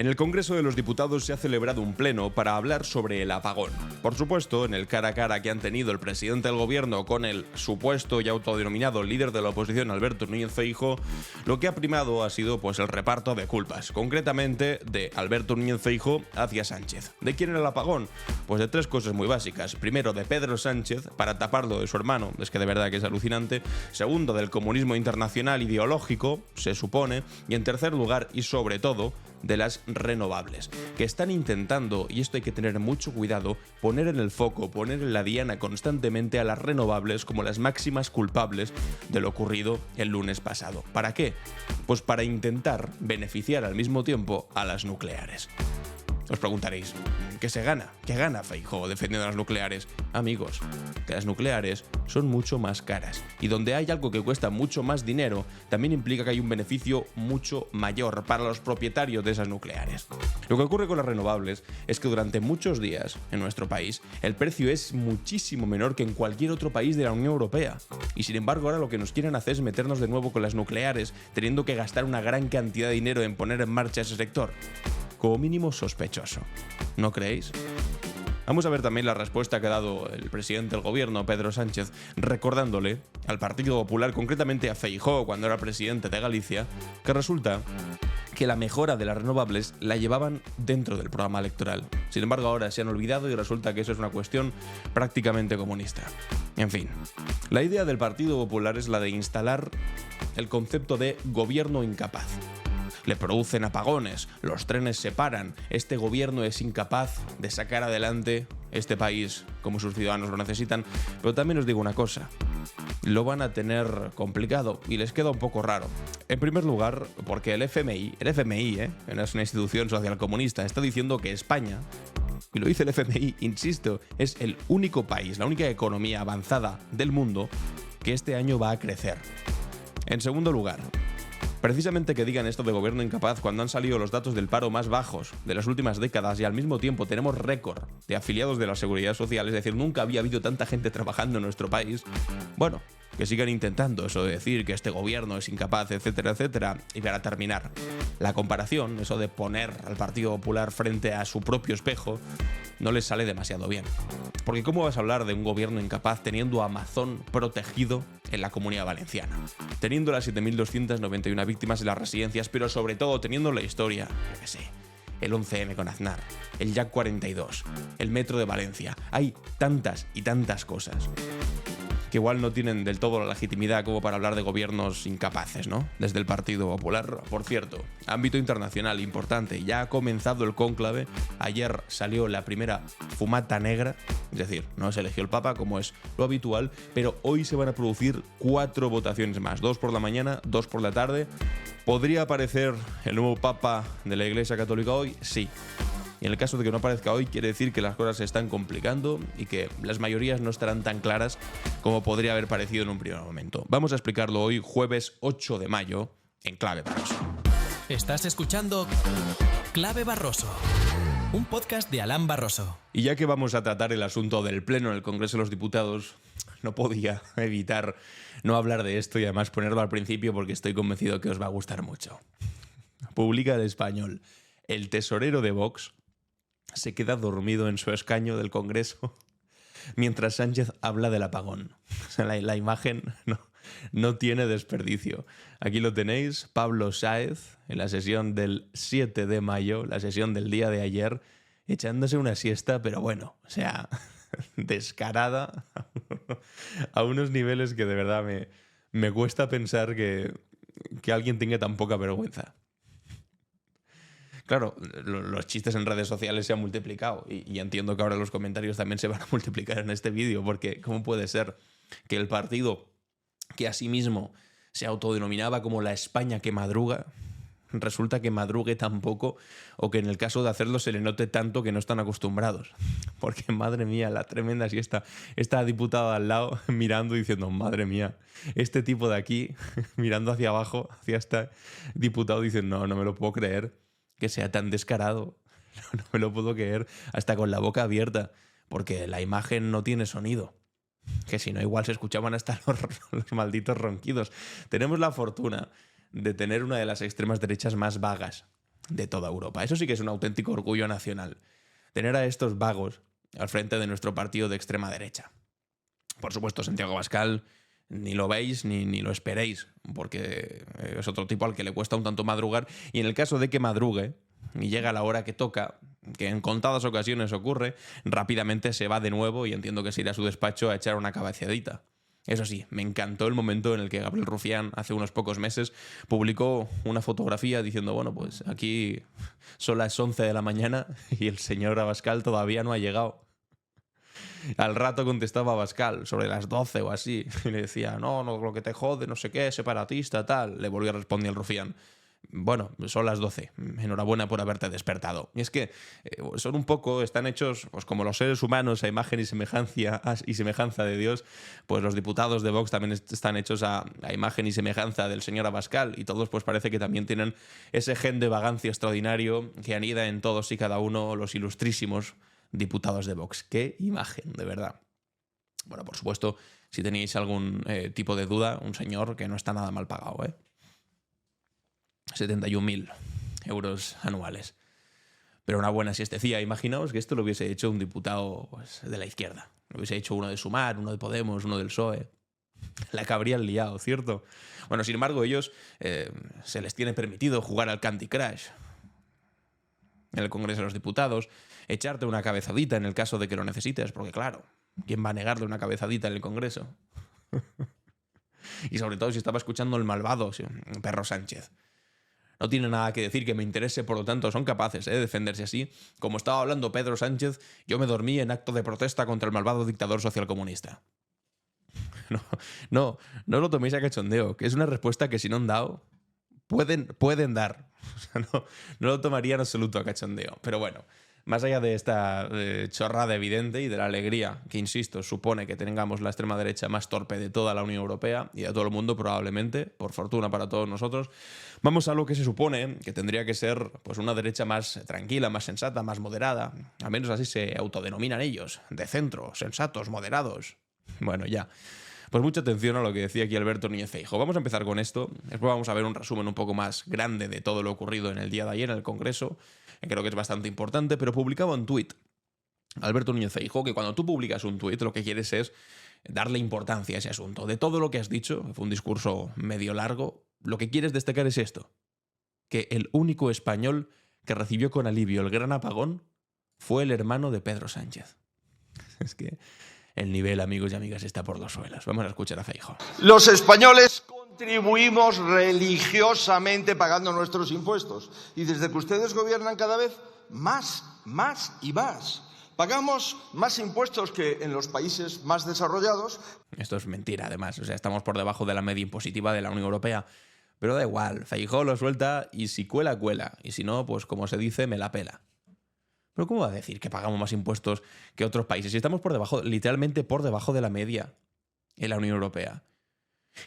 En el Congreso de los Diputados se ha celebrado un pleno para hablar sobre el apagón. Por supuesto, en el cara a cara que han tenido el presidente del gobierno con el supuesto y autodenominado líder de la oposición, Alberto Núñez Feijóo, lo que ha primado ha sido el reparto de culpas, concretamente de Alberto Núñez Feijóo hacia Sánchez. ¿De quién era el apagón? Pues de tres cosas muy básicas. Primero, de Pedro Sánchez, para taparlo de su hermano, es que de verdad que es alucinante. Segundo, del comunismo internacional ideológico, se supone. Y en tercer lugar, y sobre todo, de las renovables, que están intentando, y esto hay que tener mucho cuidado, poner en el foco, poner en la diana constantemente a las renovables como las máximas culpables de lo ocurrido el lunes pasado. ¿Para qué? Pues para intentar beneficiar al mismo tiempo a las nucleares. Os preguntaréis, ¿qué se gana? ¿Qué gana Feijóo defendiendo las nucleares? Amigos, que las nucleares son mucho más caras. Y donde hay algo que cuesta mucho más dinero, también implica que hay un beneficio mucho mayor para los propietarios de esas nucleares. Lo que ocurre con las renovables es que durante muchos días en nuestro país el precio es muchísimo menor que en cualquier otro país de la Unión Europea. Y sin embargo ahora lo que nos quieren hacer es meternos de nuevo con las nucleares, teniendo que gastar una gran cantidad de dinero en poner en marcha ese sector. Como mínimo sospechoso. ¿No creéis? Vamos a ver también la respuesta que ha dado el presidente del gobierno, Pedro Sánchez, recordándole al Partido Popular, concretamente a Feijóo cuando era presidente de Galicia, que resulta que la mejora de las renovables la llevaban dentro del programa electoral. Sin embargo, ahora se han olvidado y resulta que eso es una cuestión prácticamente comunista. En fin, la idea del Partido Popular es la de instalar el concepto de gobierno incapaz. Le producen apagones, los trenes se paran, este gobierno es incapaz de sacar adelante este país como sus ciudadanos lo necesitan. Pero también os digo una cosa, lo van a tener complicado y les queda un poco raro. En primer lugar, porque el FMI, es una institución social comunista, está diciendo que España, y lo dice el FMI, insisto, es el único país, la única economía avanzada del mundo que este año va a crecer. En segundo lugar, precisamente que digan esto de gobierno incapaz cuando han salido los datos del paro más bajos de las últimas décadas y al mismo tiempo tenemos récord de afiliados de la Seguridad Social, es decir, nunca había habido tanta gente trabajando en nuestro país. Bueno, que sigan intentando eso de decir que este gobierno es incapaz, etcétera, etcétera. Y para terminar, la comparación, eso de poner al Partido Popular frente a su propio espejo, no les sale demasiado bien. Porque ¿cómo vas a hablar de un gobierno incapaz teniendo a Amazon protegido en la Comunidad Valenciana? Teniendo las 7.291 víctimas en las residencias, pero sobre todo teniendo la historia, yo qué sé, el 11M con Aznar, el Jack 42, el Metro de Valencia. Hay tantas y tantas cosas que igual no tienen del todo la legitimidad como para hablar de gobiernos incapaces, ¿no? Desde el Partido Popular. Por cierto, ámbito internacional importante, ya ha comenzado el cónclave. Ayer salió la primera fumata negra, es decir, no se eligió el Papa como es lo habitual, pero hoy se van a producir 4 votaciones más, 2 por la mañana, 2 por la tarde. ¿Podría aparecer el nuevo Papa de la Iglesia Católica hoy? Sí. Y en el caso de que no aparezca hoy, quiere decir que las cosas se están complicando y que las mayorías no estarán tan claras como podría haber parecido en un primer momento. Vamos a explicarlo hoy, jueves 8 de mayo, en Clave Barroso. Estás escuchando Clave Barroso, un podcast de Alan Barroso. Y ya que vamos a tratar el asunto del Pleno del Congreso de los Diputados, no podía evitar no hablar de esto y además ponerlo al principio porque estoy convencido que os va a gustar mucho. Publica El Español: el tesorero de Vox se queda dormido en su escaño del Congreso mientras Sánchez habla del apagón. O sea, la imagen no tiene desperdicio. Aquí lo tenéis, Pablo Sáez, en la sesión del 7 de mayo, la sesión del día de ayer, echándose una siesta, pero bueno, o sea, descarada a unos niveles que de verdad me cuesta pensar que alguien tenga tan poca vergüenza. Claro, los chistes en redes sociales se han multiplicado y entiendo que ahora los comentarios también se van a multiplicar en este vídeo, porque ¿cómo puede ser que el partido que a sí mismo se autodenominaba como la España que madruga, resulta que madrugue tan poco, o que en el caso de hacerlo se le note tanto que no están acostumbrados? Porque madre mía, la tremenda siesta. Esta diputada al lado mirando y diciendo, madre mía, este tipo de aquí mirando hacia abajo, hacia este diputado diciendo, no me lo puedo creer que sea tan descarado, no me lo puedo creer, hasta con la boca abierta, porque la imagen no tiene sonido, que si no igual se escuchaban hasta los malditos ronquidos. Tenemos la fortuna de tener una de las extremas derechas más vagas de toda Europa. Eso sí que es un auténtico orgullo nacional, tener a estos vagos al frente de nuestro partido de extrema derecha. Por supuesto, Santiago Abascal ni lo veis ni lo esperéis, porque es otro tipo al que le cuesta un tanto madrugar, y en el caso de que madrugue y llega la hora que toca, que en contadas ocasiones ocurre, rápidamente se va de nuevo y entiendo que se irá a su despacho a echar una cabeceadita. Eso sí, me encantó el momento en el que Gabriel Rufián, hace unos pocos meses, publicó una fotografía diciendo, bueno, pues aquí son las 11 de la mañana y el señor Abascal todavía no ha llegado. Al rato contestaba Abascal, sobre las 12 o así, y le decía, no, lo que te jode, no sé qué, separatista, tal. Le volvió a responder el Rufián, bueno, son las 12, enhorabuena por haberte despertado. Y es que son un poco, están hechos pues como los seres humanos a imagen y semejanza de Dios, pues los diputados de Vox también están hechos a imagen y semejanza del señor Abascal, y todos pues parece que también tienen ese gen de vagancia extraordinario que anida en todos y cada uno los ilustrísimos diputados de Vox. ¡Qué imagen, de verdad! Bueno, por supuesto, si tenéis algún tipo de duda, un señor que no está nada mal pagado, 71.000 euros anuales. Pero una buena siestecilla. Imaginaos que esto lo hubiese hecho un diputado pues, de la izquierda. Lo hubiese hecho uno de Sumar, uno de Podemos, uno del PSOE. La que habrían liado, ¿cierto? Bueno, sin embargo, ellos se les tiene permitido jugar al Candy Crush en el Congreso de los Diputados, echarte una cabezadita en el caso de que lo necesites, porque claro, ¿quién va a negarle una cabezadita en el Congreso? Y sobre todo si estaba escuchando el malvado Pedro Sánchez. No tiene nada que decir que me interese, por lo tanto son capaces de defenderse así. Como estaba hablando Pedro Sánchez, yo me dormí en acto de protesta contra el malvado dictador socialcomunista. No lo toméis a cachondeo, que es una respuesta que si no han dado, pueden dar. O sea, no lo tomaría en absoluto a cachondeo. Pero bueno, más allá de esta chorrada evidente y de la alegría que, insisto, supone que tengamos la extrema derecha más torpe de toda la Unión Europea y de todo el mundo probablemente, por fortuna para todos nosotros, vamos a lo que se supone que tendría que ser pues, una derecha más tranquila, más sensata, más moderada. Al menos así se autodenominan ellos, de centro, sensatos, moderados. Bueno, ya. Pues mucha atención a lo que decía aquí Alberto Núñez Feijóo. Vamos a empezar con esto, después vamos a ver un resumen un poco más grande de todo lo ocurrido en el día de ayer en el Congreso, que creo que es bastante importante, pero publicaba un tuit Alberto Núñez Feijóo que cuando tú publicas un tuit lo que quieres es darle importancia a ese asunto. De todo lo que has dicho, fue un discurso medio largo, lo que quieres destacar es esto, que el único español que recibió con alivio el gran apagón fue el hermano de Pedro Sánchez. Es que el nivel, amigos y amigas, está por los suelos. Vamos a escuchar a Feijóo. Los españoles contribuimos religiosamente pagando nuestros impuestos. Y desde que ustedes gobiernan cada vez más y más. Pagamos más impuestos que en los países más desarrollados. Esto es mentira, además. O sea, estamos por debajo de la media impositiva de la Unión Europea. Pero da igual, Feijóo lo suelta y si cuela, cuela. Y si no, pues como se dice, me la pela. ¿Pero cómo va a decir que pagamos más impuestos que otros países? Si estamos por debajo, literalmente por debajo de la media en la Unión Europea.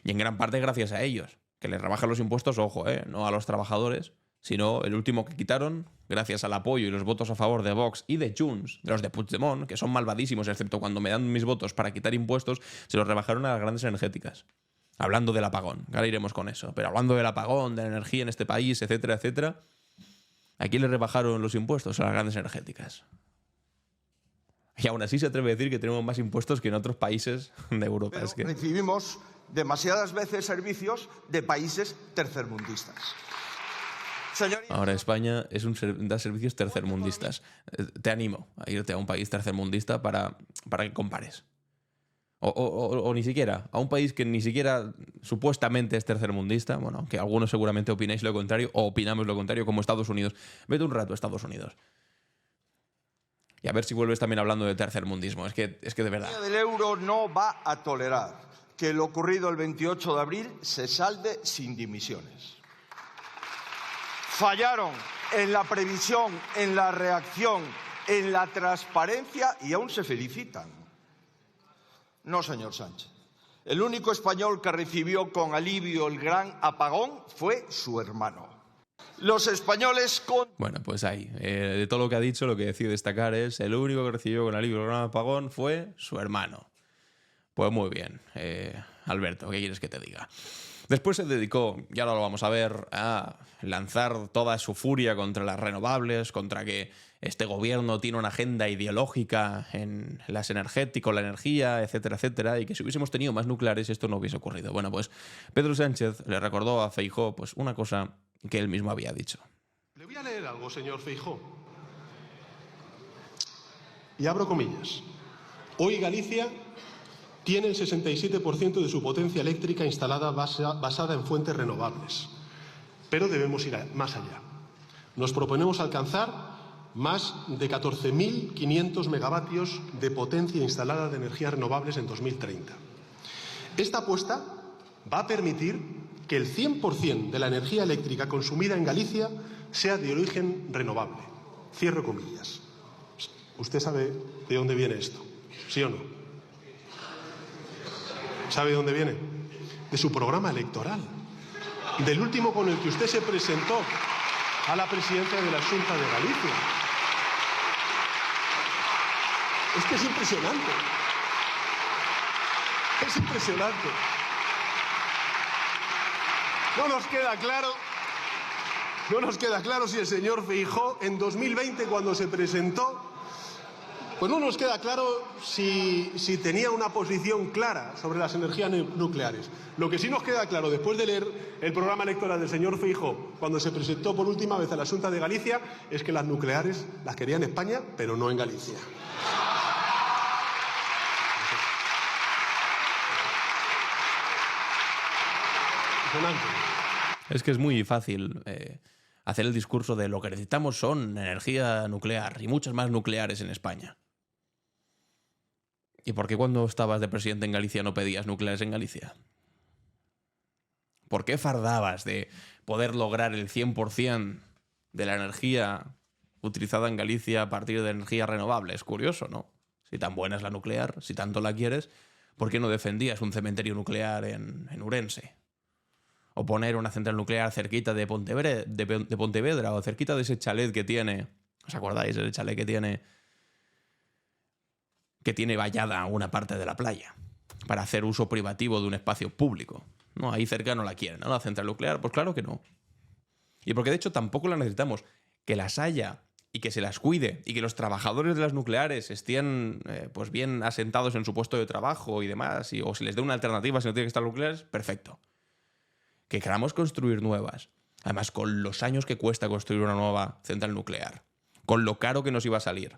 Y en gran parte gracias a ellos, que les rebajan los impuestos, ojo, no a los trabajadores, sino el último que quitaron, gracias al apoyo y los votos a favor de Vox y de Junts, de los de Puigdemont, que son malvadísimos, excepto cuando me dan mis votos para quitar impuestos, se los rebajaron a las grandes energéticas. Hablando del apagón, ahora iremos con eso, pero hablando del apagón, de la energía en este país, etcétera, etcétera, ¿a quién le rebajaron los impuestos? A las grandes energéticas. Y aún así se atreve a decir que tenemos más impuestos que en otros paíis de Europa. Pero recibimos demasiadas veces servicios de países tercermundistas. Señorías, ahora España da servicios tercermundistas. Te animo a irte a un país tercermundista para que compares. O ni siquiera, a un país que ni siquiera supuestamente es tercermundista, bueno, aunque algunos seguramente opináis lo contrario, o opinamos lo contrario, como Estados Unidos. Vete un rato a Estados Unidos. Y a ver si vuelves también hablando de tercermundismo. Es que de verdad. La del euro no va a tolerar que lo ocurrido el 28 de abril se salde sin dimisiones. Fallaron en la previsión, en la reacción, en la transparencia y aún se felicitan. No, señor Sánchez. El único español que recibió con alivio el gran apagón fue su hermano. Los españoles Bueno, pues ahí. De todo lo que ha dicho, lo que decido destacar es el único que recibió con alivio el gran apagón fue su hermano. Pues muy bien, Alberto, ¿qué quieres que te diga? Después se dedicó, y ahora lo vamos a ver, a lanzar toda su furia contra las renovables, contra que este gobierno tiene una agenda ideológica en las energéticos, la energía, etcétera, etcétera, y que si hubiésemos tenido más nucleares esto no hubiese ocurrido. Bueno, pues Pedro Sánchez le recordó a Feijóo pues una cosa que él mismo había dicho. Le voy a leer algo, señor Feijóo. Y abro comillas. Hoy Galicia tiene el 67% de su potencia eléctrica instalada basada en fuentes renovables. Pero debemos ir más allá. Nos proponemos alcanzar más de 14.500 megavatios de potencia instalada de energías renovables en 2030. Esta apuesta va a permitir que el 100% de la energía eléctrica consumida en Galicia sea de origen renovable. Cierro comillas. ¿Usted sabe de dónde viene esto? ¿Sí o no? ¿Sabe de dónde viene? De su programa electoral. Del último con el que usted se presentó a la presidencia de la Xunta de Galicia. Es que es impresionante. Es impresionante. No nos queda claro si el señor Feijóo en 2020, cuando se presentó, pues no nos queda claro si tenía una posición clara sobre las energías nucleares. Lo que sí nos queda claro, después de leer el programa electoral del señor Feijóo, cuando se presentó por última vez a la Xunta de Galicia, es que las nucleares las quería en España, pero no en Galicia. Es que es muy fácil hacer el discurso de lo que necesitamos son energía nuclear y muchas más nucleares en España. ¿Y por qué cuando estabas de presidente en Galicia no pedías nucleares en Galicia? ¿Por qué fardabas de poder lograr el 100% de la energía utilizada en Galicia a partir de energías renovables? Curioso, ¿no? Si tan buena es la nuclear, si tanto la quieres, ¿por qué no defendías un cementerio nuclear en Ourense? O poner una central nuclear cerquita de Pontevedra o cerquita de ese chalet que tiene... ¿Os acordáis? Ese chalet que tiene vallada una parte de la playa para hacer uso privativo de un espacio público. No, ahí cerca no la quieren, ¿no? La central nuclear, pues claro que no. Y porque de hecho tampoco la necesitamos. Que las haya y que se las cuide y que los trabajadores de las nucleares estén pues bien asentados en su puesto de trabajo y demás, o se les dé una alternativa si no tienen que estar nucleares, perfecto. Que queramos construir nuevas, además con los años que cuesta construir una nueva central nuclear, con lo caro que nos iba a salir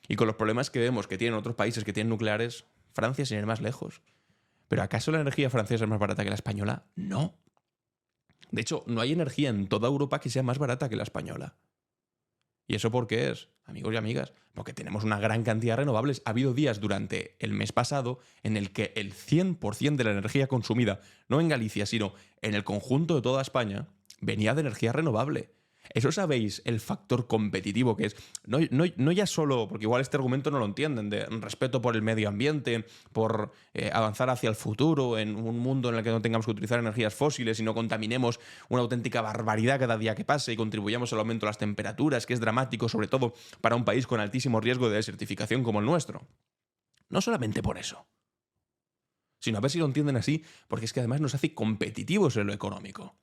y con los problemas que vemos que tienen otros países que tienen nucleares, Francia sin ir más lejos. ¿Pero acaso la energía francesa es más barata que la española? No. De hecho, no hay energía en toda Europa que sea más barata que la española. ¿Y eso por qué es, amigos y amigas? Porque tenemos una gran cantidad de renovables. Ha habido días durante el mes pasado en el que el 100% de la energía consumida, no en Galicia, sino en el conjunto de toda España, venía de energía renovable. Eso sabéis el factor competitivo que es. No ya solo, porque igual este argumento no lo entienden, de respeto por el medio ambiente, por avanzar hacia el futuro en un mundo en el que no tengamos que utilizar energías fósiles y no contaminemos una auténtica barbaridad cada día que pase y contribuyamos al aumento de las temperaturas, que es dramático sobre todo para un país con altísimo riesgo de desertificación como el nuestro. No solamente por eso, sino a ver si lo entienden así, porque es que además nos hace competitivos en lo económico.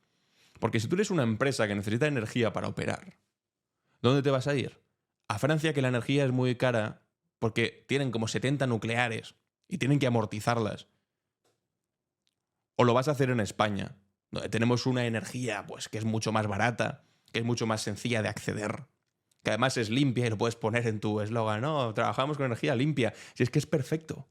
Porque si tú eres una empresa que necesita energía para operar, ¿dónde te vas a ir? ¿A Francia, que la energía es muy cara porque tienen como 70 nucleares y tienen que amortizarlas? ¿O lo vas a hacer en España, donde tenemos una energía pues, que es mucho más barata, que es mucho más sencilla de acceder, que además es limpia y lo puedes poner en tu eslogan? No, trabajamos con energía limpia. Si es que es perfecto.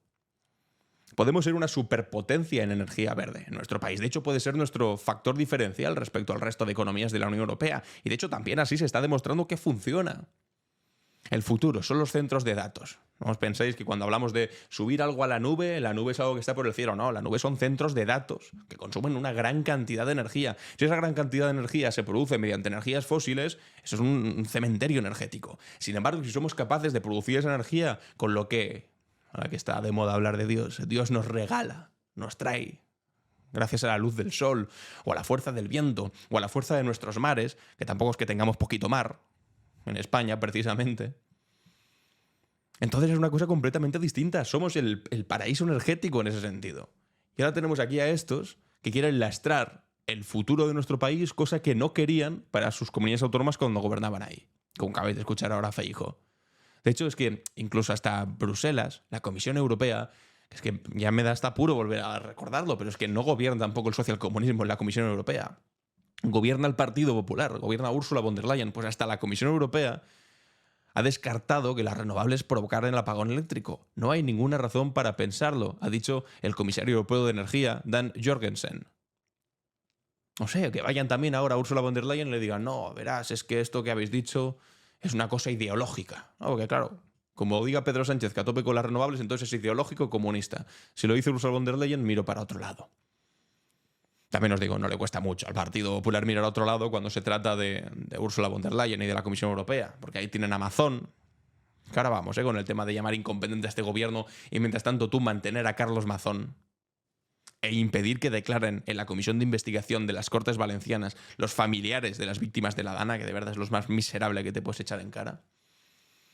Podemos ser una superpotencia en energía verde en nuestro país. De hecho, puede ser nuestro factor diferencial respecto al resto de economías de la Unión Europea. Y de hecho, también así se está demostrando que funciona. El futuro son los centros de datos. No os penséis que cuando hablamos de subir algo a la nube es algo que está por el cielo. No, la nube son centros de datos que consumen una gran cantidad de energía. Si esa gran cantidad de energía se produce mediante energías fósiles, eso es un cementerio energético. Sin embargo, si somos capaces de producir esa energía con lo que... Ahora que está de moda hablar de Dios, Dios nos regala, nos trae, gracias a la luz del sol, o a la fuerza del viento, o a la fuerza de nuestros mares, que tampoco es que tengamos poquito mar, en España precisamente. Entonces es una cosa completamente distinta, somos el paraíso energético en ese sentido. Y ahora tenemos aquí a estos que quieren lastrar el futuro de nuestro país, cosa que no querían para sus comunidades autónomas cuando gobernaban ahí, como acabáis de escuchar ahora a Feijóo. De hecho, es que incluso hasta Bruselas, la Comisión Europea, es que ya me da hasta apuro volver a recordarlo, pero es que no gobierna tampoco el socialcomunismo en la Comisión Europea. Gobierna el Partido Popular, gobierna Ursula von der Leyen. Pues hasta la Comisión Europea ha descartado que las renovables provocaran el apagón eléctrico. No hay ninguna razón para pensarlo, ha dicho el comisario europeo de Energía, Dan Jorgensen. No sé, que vayan también ahora a Ursula von der Leyen y le digan, no, verás, es que esto que habéis dicho es una cosa ideológica. ¿No? Porque claro, como diga Pedro Sánchez que a tope con las renovables, entonces es ideológico comunista. Si lo dice Ursula von der Leyen, miro para otro lado. También os digo, no le cuesta mucho al Partido Popular mirar a otro lado cuando se trata de Ursula von der Leyen y de la Comisión Europea, porque ahí tienen Amazon. Que ahora vamos, con el tema de llamar incompetente a este gobierno y mientras tanto tú mantener a Carlos Mazón e impedir que declaren en la Comisión de Investigación de las Cortes Valencianas los familiares de las víctimas de la Dana, que de verdad es lo más miserable que te puedes echar en cara.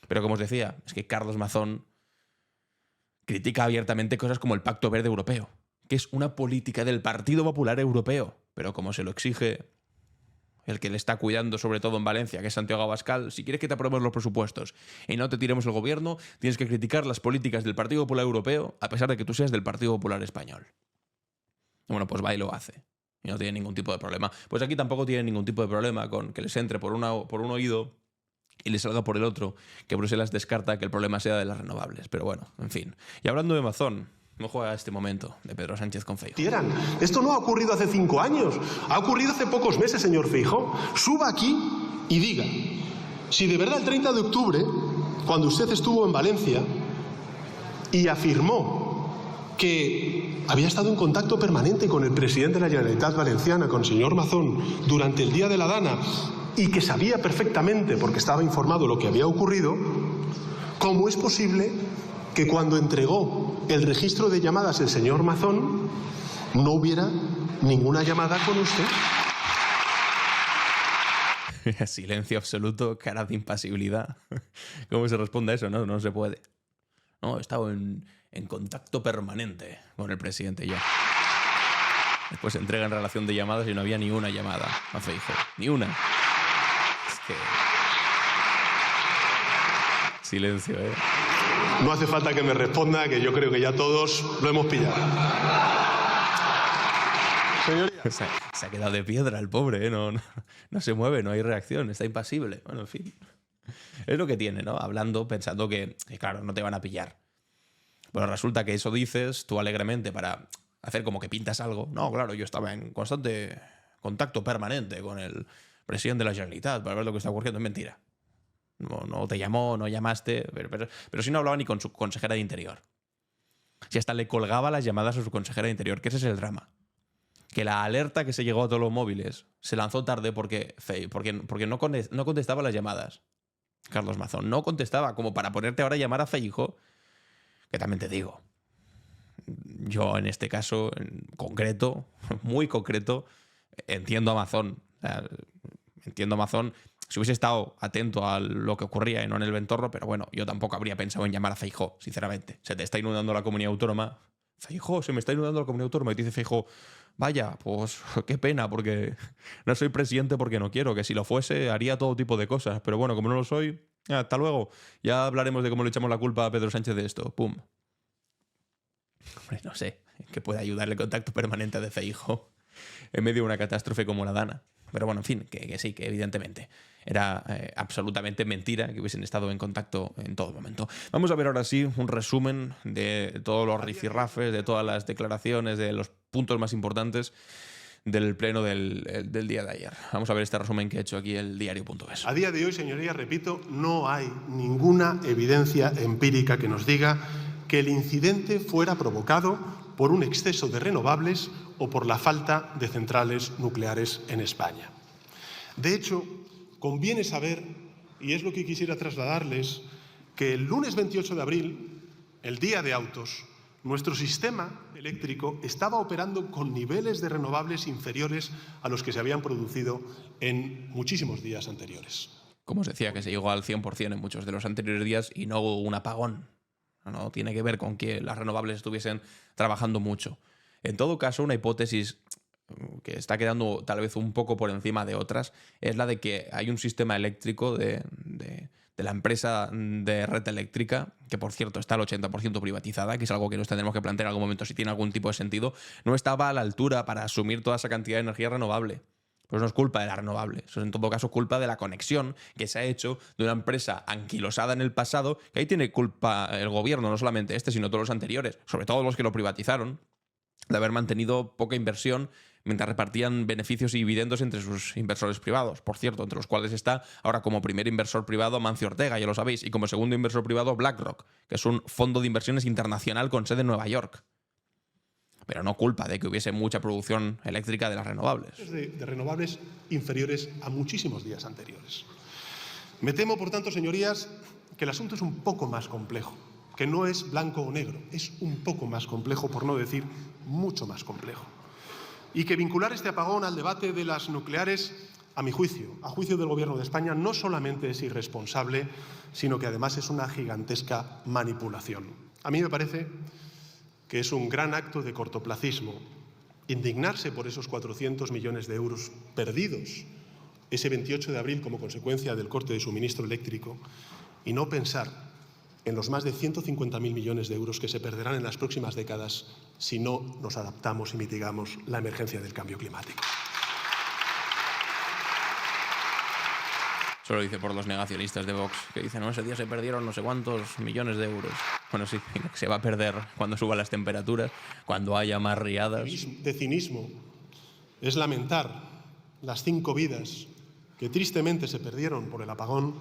Pero como os decía, es que Carlos Mazón critica abiertamente cosas como el Pacto Verde Europeo, que es una política del Partido Popular Europeo, pero como se lo exige el que le está cuidando sobre todo en Valencia, que es Santiago Abascal, si quieres que te aprobemos los presupuestos y no te tiremos el gobierno, tienes que criticar las políticas del Partido Popular Europeo a pesar de que tú seas del Partido Popular Español. Y bueno, pues va y lo hace. Y no tiene ningún tipo de problema. Pues aquí tampoco tiene ningún tipo de problema con que les entre por un oído y les salga por el otro, que Bruselas descarta que el problema sea de las renovables. Pero bueno, en fin. Y hablando de Mazón, no juega este momento de Pedro Sánchez con Feijóo. Esto no ha ocurrido hace 5 años, ha ocurrido hace pocos meses, señor Feijóo. Suba aquí y diga si de verdad el 30 de octubre, cuando usted estuvo en Valencia y afirmó que había estado en contacto permanente con el presidente de la Generalitat Valenciana, con el señor Mazón, durante el Día de la Dana, y que sabía perfectamente, porque estaba informado, lo que había ocurrido, ¿cómo es posible que cuando entregó el registro de llamadas el señor Mazón no hubiera ninguna llamada con usted? Silencio absoluto, cara de impasibilidad. ¿Cómo se responde a eso? No, no se puede. No, he estado en contacto permanente con el presidente ya. Después se entrega en relación de llamadas y no había ni una llamada a Feijóo. Ni una. Es que... Silencio, ¿eh? No hace falta que me responda, que yo creo que ya todos lo hemos pillado. Señoría. Se ha quedado de piedra el pobre, ¿eh? No se mueve, no hay reacción, está impasible. Bueno, en fin. Es lo que tiene, ¿no? Hablando, pensando que, claro, no te van a pillar. Pero resulta que eso dices tú alegremente para hacer como que pintas algo. No, claro, yo estaba en constante contacto permanente con el presidente de la Generalitat para ver lo que está ocurriendo. Es mentira. No te llamó, no llamaste, pero si no hablaba ni con su consejera de Interior. Si hasta le colgaba las llamadas a su consejera de Interior, que ese es el drama. Que la alerta que se llegó a todos los móviles se lanzó tarde porque no contestaba las llamadas. Carlos Mazón no contestaba, como para ponerte ahora a llamar a Feijóo, que también te digo, yo en este caso en concreto, muy concreto, entiendo a Mazón. Entiendo a Mazón si hubiese estado atento a lo que ocurría y no en el entorno, pero bueno, yo tampoco habría pensado en llamar a Feijóo, sinceramente. Se te está inundando la comunidad autónoma. Feijóo, se me está inundando la comunidad autónoma. Y te dice Feijóo, vaya, pues qué pena, porque no soy presidente porque no quiero, que si lo fuese haría todo tipo de cosas. Pero bueno, como no lo soy, hasta luego. Ya hablaremos de cómo le echamos la culpa a Pedro Sánchez de esto. Pum. Hombre, no sé, que puede ayudarle el contacto permanente de Feijóo en medio de una catástrofe como la Dana. Pero bueno, en fin, que sí, que evidentemente era absolutamente mentira que hubiesen estado en contacto en todo momento. Vamos a ver ahora sí un resumen de todos los rifirrafes, de todas las declaraciones, de los puntos más importantes del pleno del día de ayer. Vamos a ver este resumen que ha hecho aquí el diario.es. A día de hoy, señorías, repito, no hay ninguna evidencia empírica que nos diga que el incidente fuera provocado por un exceso de renovables o por la falta de centrales nucleares en España. De hecho, conviene saber, y es lo que quisiera trasladarles, que el lunes 28 de abril, el día de autos, nuestro sistema eléctrico estaba operando con niveles de renovables inferiores a los que se habían producido en muchísimos días anteriores. Como os decía, que se llegó al 100% en muchos de los anteriores días y no hubo un apagón. No tiene que ver con que las renovables estuviesen trabajando mucho. En todo caso, una hipótesis que está quedando tal vez un poco por encima de otras, es la de que hay un sistema eléctrico de la empresa de red eléctrica, que por cierto está al 80% privatizada, que es algo que nos tendremos que plantear en algún momento si tiene algún tipo de sentido, no estaba a la altura para asumir toda esa cantidad de energía renovable. Pues no es culpa de la renovable, eso es en todo caso culpa de la conexión que se ha hecho de una empresa anquilosada en el pasado, que ahí tiene culpa el gobierno, no solamente este, sino todos los anteriores, sobre todo los que lo privatizaron, de haber mantenido poca inversión mientras repartían beneficios y dividendos entre sus inversores privados. Por cierto, entre los cuales está ahora como primer inversor privado Amancio Ortega, ya lo sabéis, y como segundo inversor privado BlackRock, que es un fondo de inversiones internacional con sede en Nueva York. Pero no culpa de que hubiese mucha producción eléctrica de las renovables. De renovables inferiores a muchísimos días anteriores. Me temo, por tanto, señorías, que el asunto es un poco más complejo, que no es blanco o negro, es un poco más complejo, por no decir mucho más complejo. Y que vincular este apagón al debate de las nucleares, a mi juicio, a juicio del Gobierno de España, no solamente es irresponsable, sino que además es una gigantesca manipulación. A mí me parece que es un gran acto de cortoplacismo indignarse por esos 400 millones de euros perdidos ese 28 de abril como consecuencia del corte de suministro eléctrico y no pensar en los más de 150.000 millones de euros que se perderán en las próximas décadas si no nos adaptamos y mitigamos la emergencia del cambio climático. Eso lo dice por los negacionistas de Vox, que dicen, no, ese día se perdieron no sé cuántos millones de euros. Bueno, sí, se va a perder cuando suban las temperaturas, cuando haya más riadas. De cinismo es lamentar las 5 vidas que tristemente se perdieron por el apagón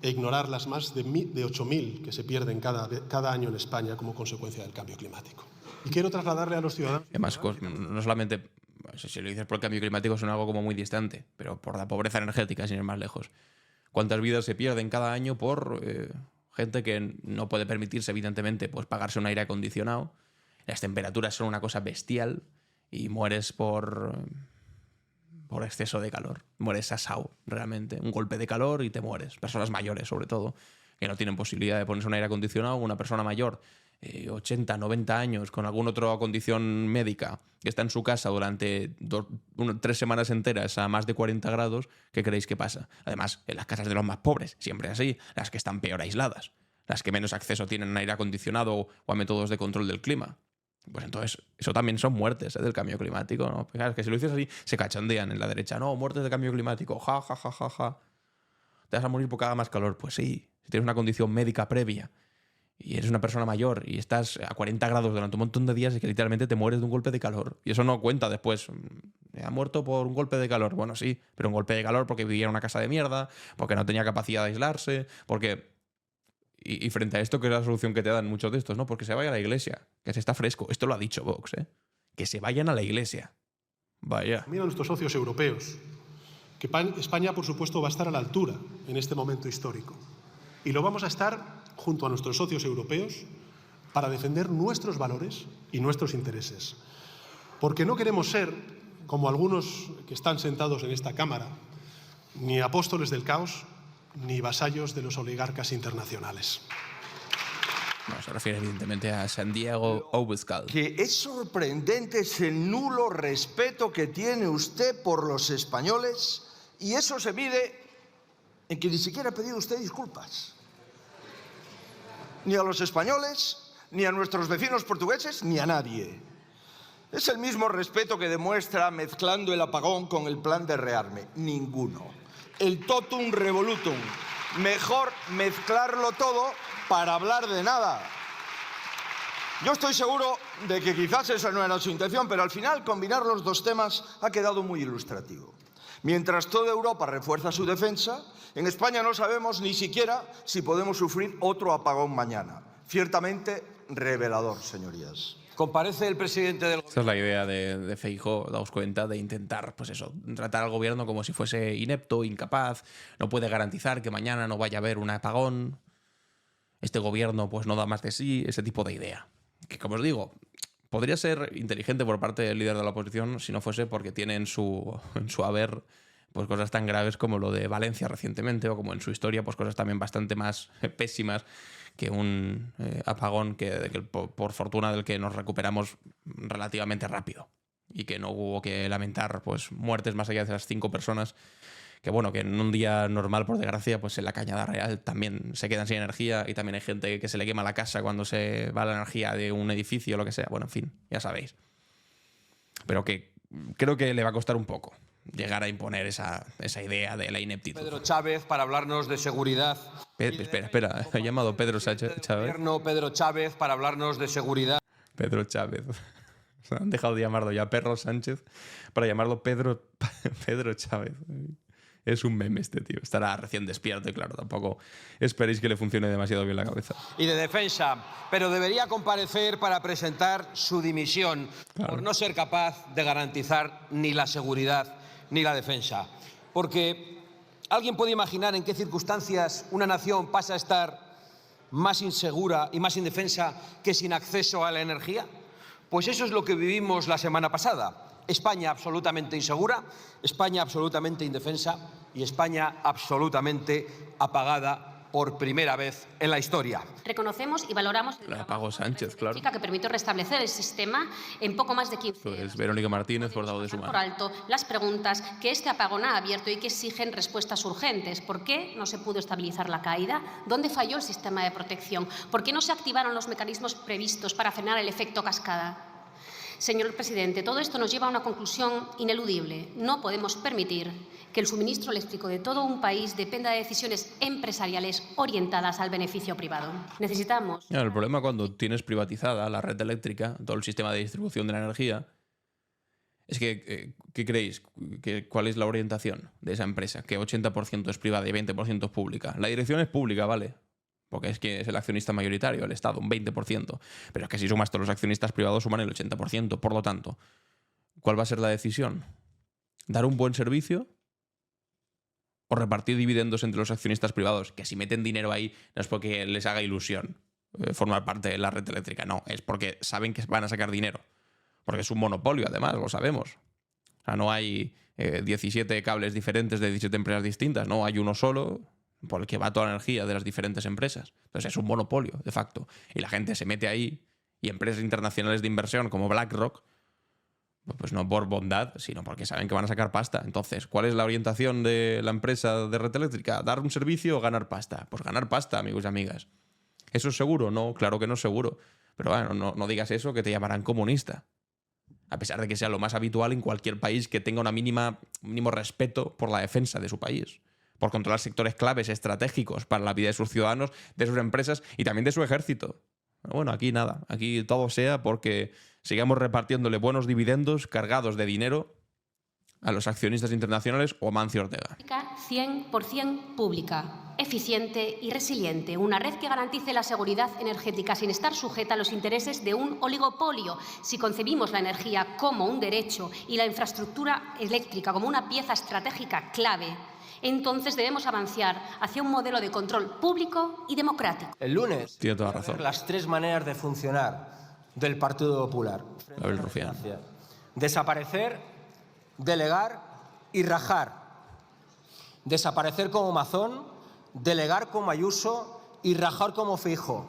e ignorar las más de 8.000 que se pierden cada año en España como consecuencia del cambio climático. Y quiero trasladarle a los ciudadanos... Además, no solamente, si lo dices por el cambio climático, es algo como muy distante, pero por la pobreza energética, sin ir más lejos. ¿Cuántas vidas se pierden cada año por gente que no puede permitirse, evidentemente, pues pagarse un aire acondicionado? Las temperaturas son una cosa bestial y mueres por exceso de calor. Mueres asado, realmente. Un golpe de calor y te mueres. Personas mayores, sobre todo, que no tienen posibilidad de ponerse un aire acondicionado. Una persona mayor, 80, 90 años, con alguna otra condición médica, que está en su casa durante 3 semanas enteras a más de 40 grados, ¿qué creéis que pasa? Además, en las casas de los más pobres, siempre así, las que están peor aisladas, las que menos acceso tienen a aire acondicionado o a métodos de control del clima. Pues entonces, eso también son muertes del cambio climático, ¿no? Claro, es que si lo dices así, se cachondean en la derecha. No, muertes del cambio climático, ja, ja, ja, ja, ja. ¿Te vas a morir porque haga más calor? Pues sí, si tienes una condición médica previa y eres una persona mayor y estás a 40 grados durante un montón de días y que literalmente te mueres de un golpe de calor. Y eso no cuenta después. Ha muerto por un golpe de calor. Bueno, sí, pero un golpe de calor porque vivía en una casa de mierda, porque no tenía capacidad de aislarse, porque... Y frente a esto, ¿qué es la solución que te dan muchos de estos? ¿No? Porque se vaya a la iglesia, que se está fresco. Esto lo ha dicho Vox, ¿eh? Que se vayan a la iglesia. Vaya. Mira a nuestros socios europeos, que España, por supuesto, va a estar a la altura en este momento histórico. Y lo vamos a estar junto a nuestros socios europeos para defender nuestros valores y nuestros intereses. Porque no queremos ser, como algunos que están sentados en esta Cámara, ni apóstoles del caos, ni vasallos de los oligarcas internacionales. No, se refiere evidentemente a Santiago Abascal. Que es sorprendente ese nulo respeto que tiene usted por los españoles, y eso se mide en que ni siquiera ha pedido usted disculpas. Ni a los españoles, ni a nuestros vecinos portugueses, ni a nadie. Es el mismo respeto que demuestra mezclando el apagón con el plan de rearme. Ninguno. El totum revolutum. Mejor mezclarlo todo para hablar de nada. Yo estoy seguro de que quizás esa no era su intención, pero al final combinar los dos temas ha quedado muy ilustrativo. Mientras toda Europa refuerza su defensa, en España no sabemos ni siquiera si podemos sufrir otro apagón mañana. Ciertamente revelador, señorías. Comparece el presidente del Esta es la idea de Feijóo, daos cuenta, de intentar, pues eso, tratar al gobierno como si fuese inepto, incapaz, no puede garantizar que mañana no vaya a haber un apagón. Este gobierno pues no da más de sí, ese tipo de idea. Que, como os digo, podría ser inteligente por parte del líder de la oposición si no fuese porque tiene en su haber pues cosas tan graves como lo de Valencia recientemente, o como en su historia pues cosas también bastante más pésimas que un apagón que por fortuna del que nos recuperamos relativamente rápido. y que no hubo que lamentar pues muertes más allá de las 5 personas. Que bueno, que en un día normal, por desgracia, pues en la Cañada Real también se quedan sin energía y también hay gente que se le quema la casa cuando se va la energía de un edificio o lo que sea. Bueno, en fin, ya sabéis. Pero que creo que le va a costar un poco llegar a imponer esa idea de la ineptitud. Pedro Chávez para hablarnos de seguridad. Espera, he llamado Pedro Chávez. Gobierno Pedro Chávez para hablarnos de seguridad. Pedro Chávez. Han dejado de llamarlo ya Perro Sánchez para llamarlo Pedro Chávez. Es un meme este tío. Estará recién despierto y claro, tampoco esperéis que le funcione demasiado bien la cabeza. Y de defensa, pero debería comparecer para presentar su dimisión por no ser capaz de garantizar ni la seguridad ni la defensa. Porque ¿alguien puede imaginar en qué circunstancias una nación pasa a estar más insegura y más indefensa que sin acceso a la energía? Pues eso es lo que vivimos la semana pasada. España absolutamente insegura, España absolutamente indefensa y España absolutamente apagada por primera vez en la historia. Reconocemos y valoramos La apagó Sánchez, claro. que permitió restablecer el sistema en poco más de 15 años. Es Verónica Martínez, portavoz de Por Sumar. alto las preguntas que este apagón ha abierto y que exigen respuestas urgentes. ¿Por qué no se pudo estabilizar la caída? ¿Dónde falló el sistema de protección? ¿Por qué no se activaron los mecanismos previstos para frenar el efecto cascada? Señor presidente, todo esto nos lleva a una conclusión ineludible. No podemos permitir que el suministro eléctrico de todo un país dependa de decisiones empresariales orientadas al beneficio privado. Necesitamos... El problema cuando tienes privatizada la red eléctrica, todo el sistema de distribución de la energía, es que, ¿qué creéis? ¿Cuál es la orientación de esa empresa? Que 80% es privada y 20% es pública. La dirección es pública, ¿vale? Porque es que es el accionista mayoritario, el Estado, un 20%. Pero es que si sumas todos los accionistas privados suman el 80%. Por lo tanto, ¿cuál va a ser la decisión? ¿Dar un buen servicio? ¿O repartir dividendos entre los accionistas privados? Que si meten dinero ahí no es porque les haga ilusión formar parte de la red eléctrica. No, es porque saben que van a sacar dinero. Porque es un monopolio, además, lo sabemos. O sea, no hay 17 cables diferentes de 17 empresas distintas. No, hay uno solo por el que va toda la energía de las diferentes empresas. Entonces es un monopolio, de facto. Y la gente se mete ahí y empresas internacionales de inversión como BlackRock, pues no por bondad, sino porque saben que van a sacar pasta. Entonces, ¿cuál es la orientación de la empresa de red eléctrica? ¿Dar un servicio o ganar pasta? Pues ganar pasta, amigos y amigas. ¿Eso es seguro? No, claro que no es seguro. Pero bueno, no digas eso que te llamarán comunista. A pesar de que sea lo más habitual en cualquier país que tenga un mínimo respeto por la defensa de su país, por controlar sectores claves estratégicos para la vida de sus ciudadanos, de sus empresas y también de su ejército. Bueno, aquí nada. Aquí todo sea porque sigamos repartiéndole buenos dividendos cargados de dinero a los accionistas internacionales o a Mancio Ortega. 100% pública, eficiente y resiliente. Una red que garantice la seguridad energética sin estar sujeta a los intereses de un oligopolio. Si concebimos la energía como un derecho y la infraestructura eléctrica como una pieza estratégica clave, entonces debemos avanzar hacia un modelo de control público y democrático. El lunes, tiene toda razón, las 3 maneras de funcionar del Partido Popular. Abel Rufián. Desaparecer, delegar y rajar. Desaparecer como Mazón, delegar como Ayuso y rajar como Feijóo.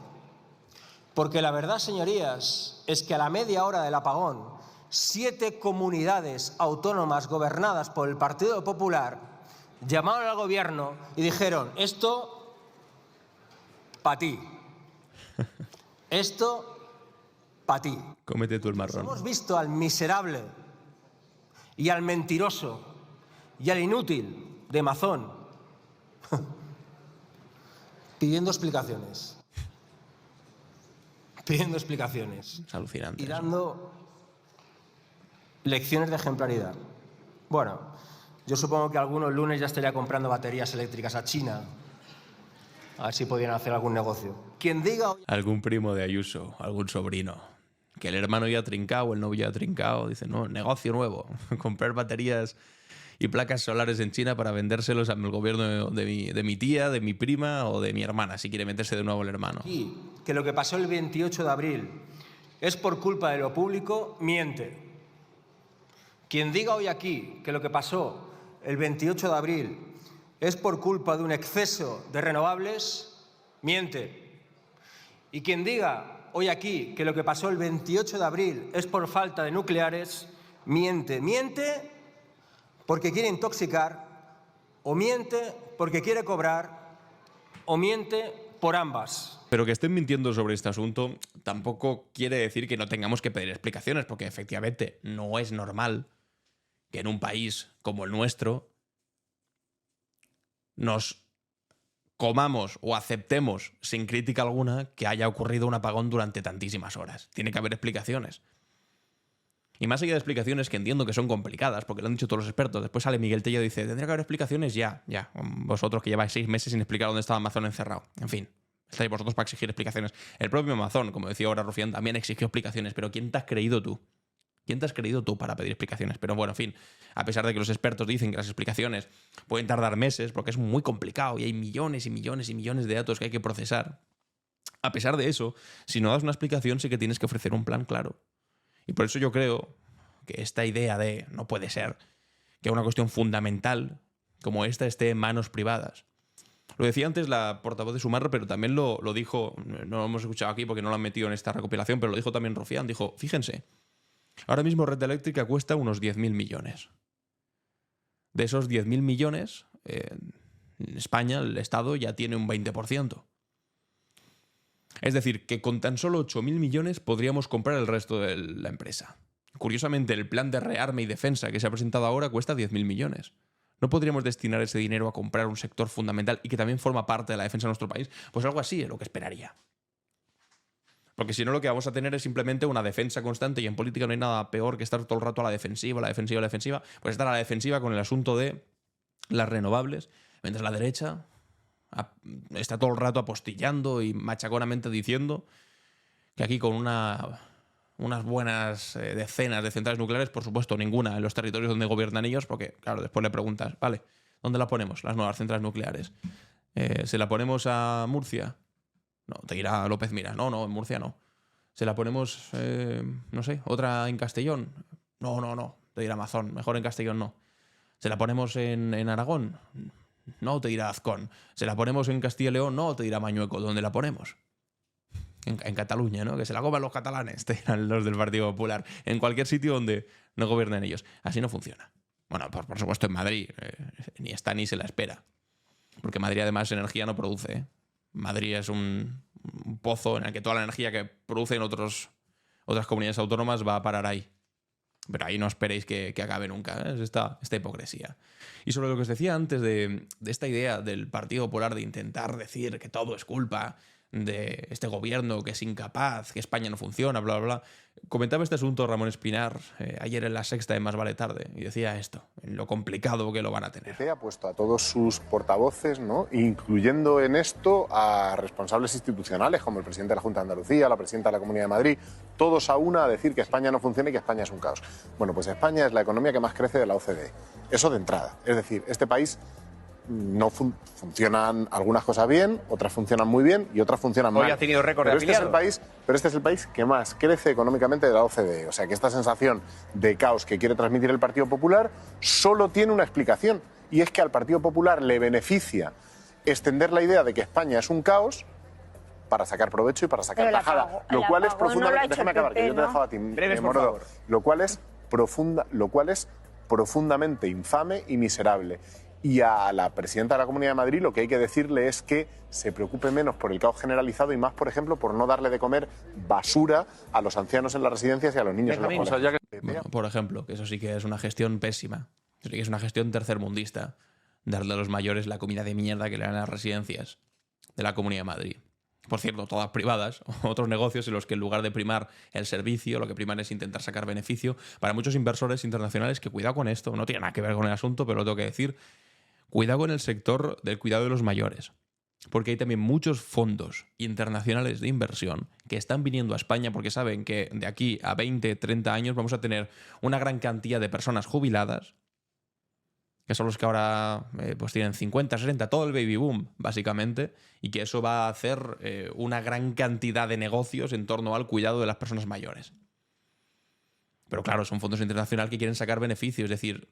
Porque la verdad, señorías, es que a la media hora del apagón, 7 comunidades autónomas gobernadas por el Partido Popular llamaron al gobierno y dijeron: esto para ti, esto para ti. Cómete tú el marrón. Hemos visto al miserable y al mentiroso y al inútil de Mazón pidiendo explicaciones. Es alucinante. Y dando lecciones de ejemplaridad. Bueno, yo supongo que algunos lunes ya estaría comprando baterías eléctricas a China. A ver si podían hacer algún negocio. Quien diga... Algún primo de Ayuso, algún sobrino, que el hermano ya ha trincado, el novio ya ha trincado, dice, no, negocio nuevo, comprar baterías y placas solares en China para vendérselos al gobierno de mi tía, de mi prima o de mi hermana, si quiere meterse de nuevo el hermano. Y que lo que pasó el 28 de abril es por culpa de lo público, miente. Quien diga hoy aquí que lo que pasó el 28 de abril es por culpa de un exceso de renovables, miente. Y quien diga hoy aquí que lo que pasó el 28 de abril es por falta de nucleares, miente. Miente porque quiere intoxicar, o miente porque quiere cobrar, o miente por ambas. Pero que estén mintiendo sobre este asunto tampoco quiere decir que no tengamos que pedir explicaciones, porque efectivamente no es normal que en un país como el nuestro nos comamos o aceptemos sin crítica alguna que haya ocurrido un apagón durante tantísimas horas. Tiene que haber explicaciones. Y más allá de explicaciones que entiendo que son complicadas, porque lo han dicho todos los expertos, después sale Miguel Tello y dice, tendría que haber explicaciones ya. Vosotros que lleváis 6 meses sin explicar dónde estaba Amazon encerrado. En fin, estáis vosotros para exigir explicaciones. El propio Amazon, como decía ahora Rufián, también exigió explicaciones, pero ¿quién te has creído tú? ¿Quién te has creído tú para pedir explicaciones? Pero bueno, en fin, a pesar de que los expertos dicen que las explicaciones pueden tardar meses, porque es muy complicado y hay millones y millones y millones de datos que hay que procesar, a pesar de eso, si no das una explicación, sí que tienes que ofrecer un plan claro. Y por eso yo creo que esta idea de no puede ser que una cuestión fundamental como esta esté en manos privadas. Lo decía antes la portavoz de Sumar, pero también lo dijo, no lo hemos escuchado aquí porque no lo han metido en esta recopilación, pero lo dijo también Rufián. Dijo, fíjense, ahora mismo Red Eléctrica cuesta unos 10.000 millones. De esos 10.000 millones, en España el Estado ya tiene un 20%. Es decir, que con tan solo 8.000 millones podríamos comprar el resto de la empresa. Curiosamente, el plan de rearme y defensa que se ha presentado ahora cuesta 10.000 millones. ¿No podríamos destinar ese dinero a comprar un sector fundamental y que también forma parte de la defensa de nuestro país? Pues algo así es lo que esperaría. Porque si no, lo que vamos a tener es simplemente una defensa constante, y en política no hay nada peor que estar todo el rato a la defensiva, pues estar a la defensiva con el asunto de las renovables, mientras la derecha está todo el rato apostillando y machaconamente diciendo que aquí con unas buenas decenas de centrales nucleares, por supuesto ninguna en los territorios donde gobiernan ellos, porque claro, después le preguntas, vale, ¿dónde la ponemos, las nuevas centrales nucleares? ¿Se la ponemos a Murcia? No, te dirá López Miras, no, en Murcia no. ¿Se la ponemos, no sé, otra en Castellón? No, te dirá Mazón, mejor en Castellón no. ¿Se la ponemos en Aragón? No, te dirá Azcón. ¿Se la ponemos en Castilla y León? No, te dirá Mañueco. ¿Dónde la ponemos? En Cataluña, ¿no? Que se la coman los catalanes, te dirán los del Partido Popular. En cualquier sitio donde no gobiernen ellos. Así no funciona. Bueno, por supuesto en Madrid. Ni está ni se la espera. Porque Madrid además energía no produce, ¿eh? Madrid es un pozo en el que toda la energía que producen otras comunidades autónomas va a parar ahí. Pero ahí no esperéis que acabe nunca, ¿eh? Es esta hipocresía. Y sobre lo que os decía antes de esta idea del Partido Popular de intentar decir que todo es culpa de este gobierno, que es incapaz, que España no funciona, bla, bla, bla. Comentaba este asunto Ramón Espinar ayer en La Sexta de Más Vale Tarde y decía esto, en lo complicado que lo van a tener. Ha puesto a todos sus portavoces, ¿no?, incluyendo en esto a responsables institucionales como el presidente de la Junta de Andalucía, la presidenta de la Comunidad de Madrid, todos a una a decir que España no funciona y que España es un caos. Bueno, pues España es la economía que más crece de la OCDE. Eso de entrada. Es decir, este país no funcionan algunas cosas bien, otras funcionan muy bien y otras funcionan mal. Hoy ha tenido récord de afiliados. Pero este es el país que más crece económicamente de la OCDE. O sea que esta sensación de caos que quiere transmitir el Partido Popular solo tiene una explicación. Y es que al Partido Popular le beneficia extender la idea de que España es un caos para sacar provecho y para sacar tajada. Lo cual es profundamente... Déjame acabar, que yo te he dejado a ti. Breves, por favor. Lo cual es profundamente infame y miserable. Y a la presidenta de la Comunidad de Madrid lo que hay que decirle es que se preocupe menos por el caos generalizado y más, por ejemplo, por no darle de comer basura a los ancianos en las residencias y a los niños en los colegios. Bueno, por ejemplo, que eso sí que es una gestión pésima. Eso sí que es una gestión tercermundista. Darle a los mayores la comida de mierda que le dan a las residencias de la Comunidad de Madrid. Por cierto, todas privadas, otros negocios en los que en lugar de primar el servicio, lo que priman es intentar sacar beneficio. Para muchos inversores internacionales, que cuidado con esto, no tiene nada que ver con el asunto, pero lo tengo que decir, cuidado con el sector del cuidado de los mayores, porque hay también muchos fondos internacionales de inversión que están viniendo a España porque saben que de aquí a 20, 30 años vamos a tener una gran cantidad de personas jubiladas, que son los que ahora pues tienen 50, 60, todo el baby boom, básicamente, y que eso va a hacer una gran cantidad de negocios en torno al cuidado de las personas mayores. Pero claro, son fondos internacionales que quieren sacar beneficios, es decir,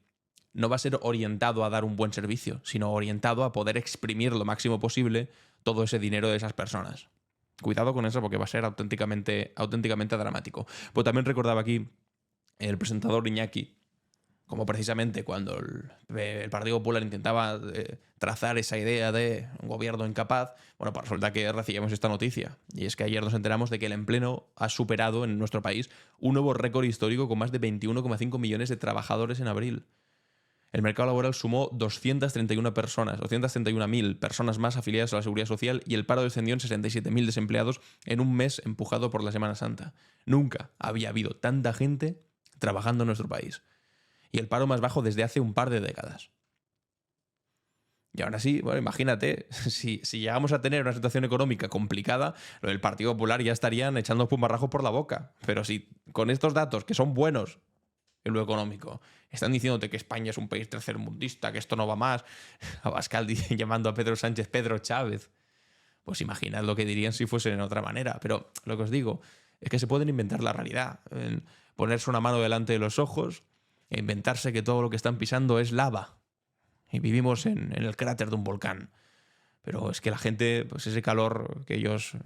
no va a ser orientado a dar un buen servicio, sino orientado a poder exprimir lo máximo posible todo ese dinero de esas personas. Cuidado con eso porque va a ser auténticamente dramático. Pues también recordaba aquí el presentador Iñaki, como precisamente cuando el Partido Popular intentaba trazar esa idea de un gobierno incapaz, bueno, pues resulta que recibimos esta noticia. Y es que ayer nos enteramos de que el empleo ha superado en nuestro país un nuevo récord histórico con más de 21,5 millones de trabajadores en abril. El mercado laboral sumó 231.000 personas más afiliadas a la Seguridad Social y el paro descendió en 67.000 desempleados en un mes empujado por la Semana Santa. Nunca había habido tanta gente trabajando en nuestro país. Y el paro más bajo desde hace un par de décadas. Y ahora sí, bueno, imagínate, si llegamos a tener una situación económica complicada, lo del Partido Popular ya estarían echando espumarrajo por la boca. Pero si con estos datos, que son buenos en lo económico, están diciéndote que España es un país tercermundista, que esto no va más, Abascal llamando a Pedro Sánchez Pedro Chávez, pues imaginad lo que dirían si fuesen en otra manera. Pero lo que os digo es que se pueden inventar la realidad, ponerse una mano delante de los ojos e inventarse que todo lo que están pisando es lava y vivimos en el cráter de un volcán. Pero es que la gente, pues ese calor que ellos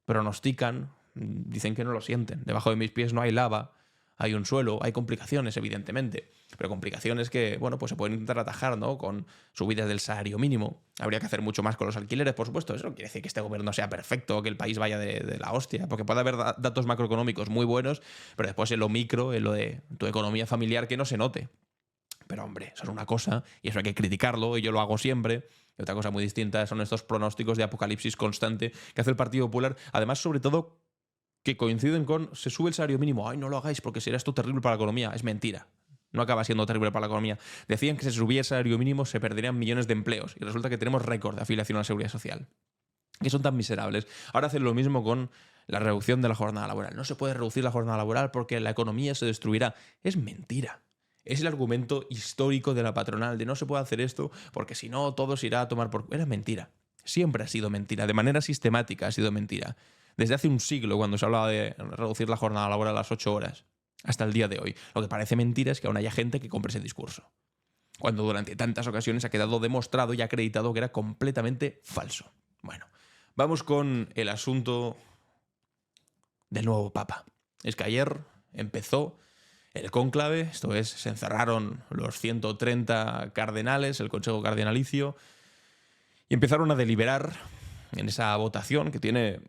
pronostican, dicen que no lo sienten. Debajo de mis pies no hay lava, hay un suelo, hay complicaciones, evidentemente, pero complicaciones que, bueno, pues se pueden intentar atajar, ¿no? Con subidas del salario mínimo. Habría que hacer mucho más con los alquileres, por supuesto. Eso no quiere decir que este gobierno sea perfecto, que el país vaya de la hostia, porque puede haber datos macroeconómicos muy buenos, pero después en lo micro, en lo de tu economía familiar, que no se note. Pero, hombre, eso es una cosa, y eso hay que criticarlo, y yo lo hago siempre. Y otra cosa muy distinta son estos pronósticos de apocalipsis constante que hace el Partido Popular, además, sobre todo, que coinciden con se sube el salario mínimo. Ay, no lo hagáis porque será esto terrible para la economía. Es mentira. No acaba siendo terrible para la economía. Decían que si se subía el salario mínimo se perderían millones de empleos. Y resulta que tenemos récord de afiliación a la Seguridad Social. Que son tan miserables. Ahora hacen lo mismo con la reducción de la jornada laboral. No se puede reducir la jornada laboral porque la economía se destruirá. Es mentira. Es el argumento histórico de la patronal de no se puede hacer esto porque si no todo se irá a tomar por... Era mentira. Siempre ha sido mentira. De manera sistemática ha sido mentira. Desde hace un siglo, cuando se hablaba de reducir la jornada laboral a las 8 horas, hasta el día de hoy. Lo que parece mentira es que aún haya gente que compre ese discurso. Cuando durante tantas ocasiones ha quedado demostrado y acreditado que era completamente falso. Bueno, vamos con el asunto del nuevo Papa. Es que ayer empezó el cónclave, esto es, se encerraron los 130 cardenales, el Consejo Cardenalicio, y empezaron a deliberar en esa votación que tiene...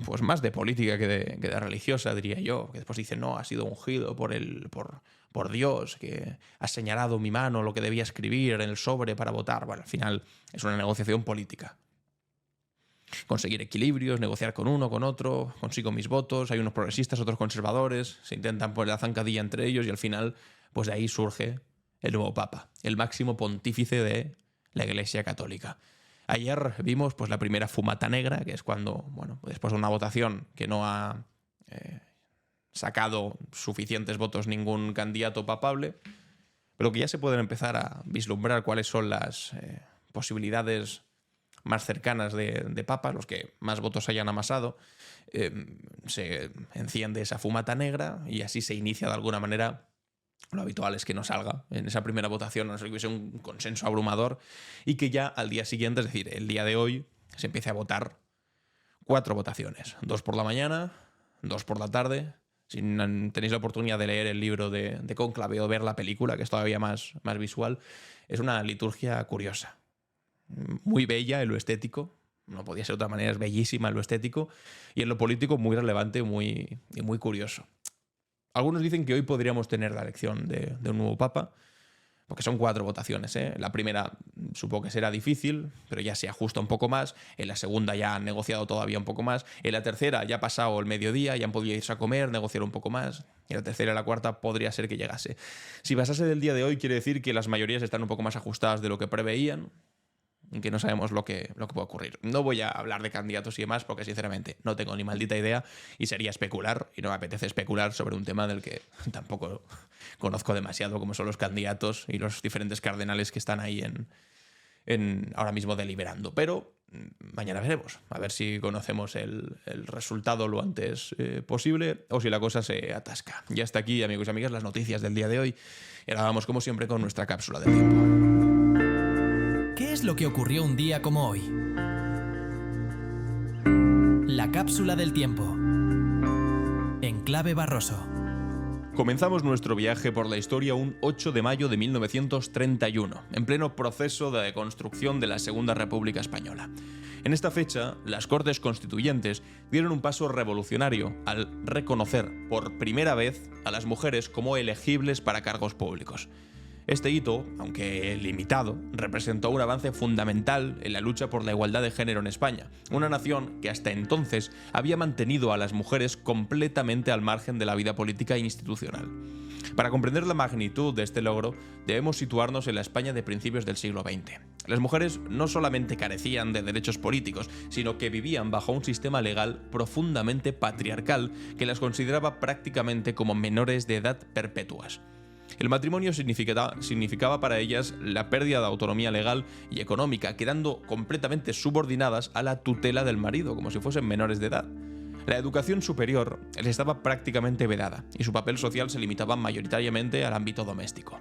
pues más de política que de religiosa, diría yo, que después dicen, no, ha sido ungido por Dios, que ha señalado mi mano lo que debía escribir en el sobre para votar. Bueno, al final es una negociación política. Conseguir equilibrios, negociar con uno, con otro, consigo mis votos, hay unos progresistas, otros conservadores, se intentan poner la zancadilla entre ellos y al final, pues de ahí surge el nuevo Papa, el máximo pontífice de la Iglesia Católica. Ayer vimos pues la primera fumata negra, que es cuando, bueno, después de una votación que no ha sacado suficientes votos ningún candidato papable, pero que ya se pueden empezar a vislumbrar cuáles son las posibilidades más cercanas de Papa, los que más votos hayan amasado, se enciende esa fumata negra y así se inicia de alguna manera. Lo habitual es que no salga en esa primera votación, a no ser que hubiese un consenso abrumador, y que ya al día siguiente, es decir, el día de hoy, se empiece a votar 4 votaciones. 2 por la mañana, 2 por la tarde. Si tenéis la oportunidad de leer el libro de Cónclave o ver la película, que es todavía más visual, es una liturgia curiosa. Muy bella en lo estético, no podía ser de otra manera, es bellísima en lo estético, y en lo político muy relevante y muy curioso. Algunos dicen que hoy podríamos tener la elección de un nuevo Papa, porque son 4 votaciones, ¿eh? La primera supongo que será difícil, pero ya se ajusta un poco más. En la segunda ya han negociado todavía un poco más. En la tercera ya ha pasado el mediodía, ya han podido irse a comer, negociar un poco más. En la tercera y la cuarta podría ser que llegase. Si pasase del día de hoy, quiere decir que las mayorías están un poco más ajustadas de lo que preveían, y que no sabemos lo que puede ocurrir. No voy a hablar de candidatos y demás porque sinceramente no tengo ni maldita idea y sería especular y no me apetece especular sobre un tema del que tampoco conozco demasiado, como son los candidatos y los diferentes cardenales que están ahí ahora mismo deliberando. Pero mañana veremos, a ver si conocemos el resultado lo antes posible o si la cosa se atasca. Ya está aquí, amigos y amigas, las noticias del día de hoy. Y ahora vamos como siempre con nuestra cápsula del tiempo. ¿Qué es lo que ocurrió un día como hoy? La cápsula del tiempo. En Clave Barroso. Comenzamos nuestro viaje por la historia un 8 de mayo de 1931, en pleno proceso de construcción de la Segunda República Española. En esta fecha, las Cortes Constituyentes dieron un paso revolucionario al reconocer por primera vez a las mujeres como elegibles para cargos públicos. Este hito, aunque limitado, representó un avance fundamental en la lucha por la igualdad de género en España, una nación que hasta entonces había mantenido a las mujeres completamente al margen de la vida política e institucional. Para comprender la magnitud de este logro, debemos situarnos en la España de principios del siglo XX. Las mujeres no solamente carecían de derechos políticos, sino que vivían bajo un sistema legal profundamente patriarcal que las consideraba prácticamente como menores de edad perpetuas. El matrimonio significaba para ellas la pérdida de autonomía legal y económica, quedando completamente subordinadas a la tutela del marido, como si fuesen menores de edad. La educación superior les estaba prácticamente vedada y su papel social se limitaba mayoritariamente al ámbito doméstico.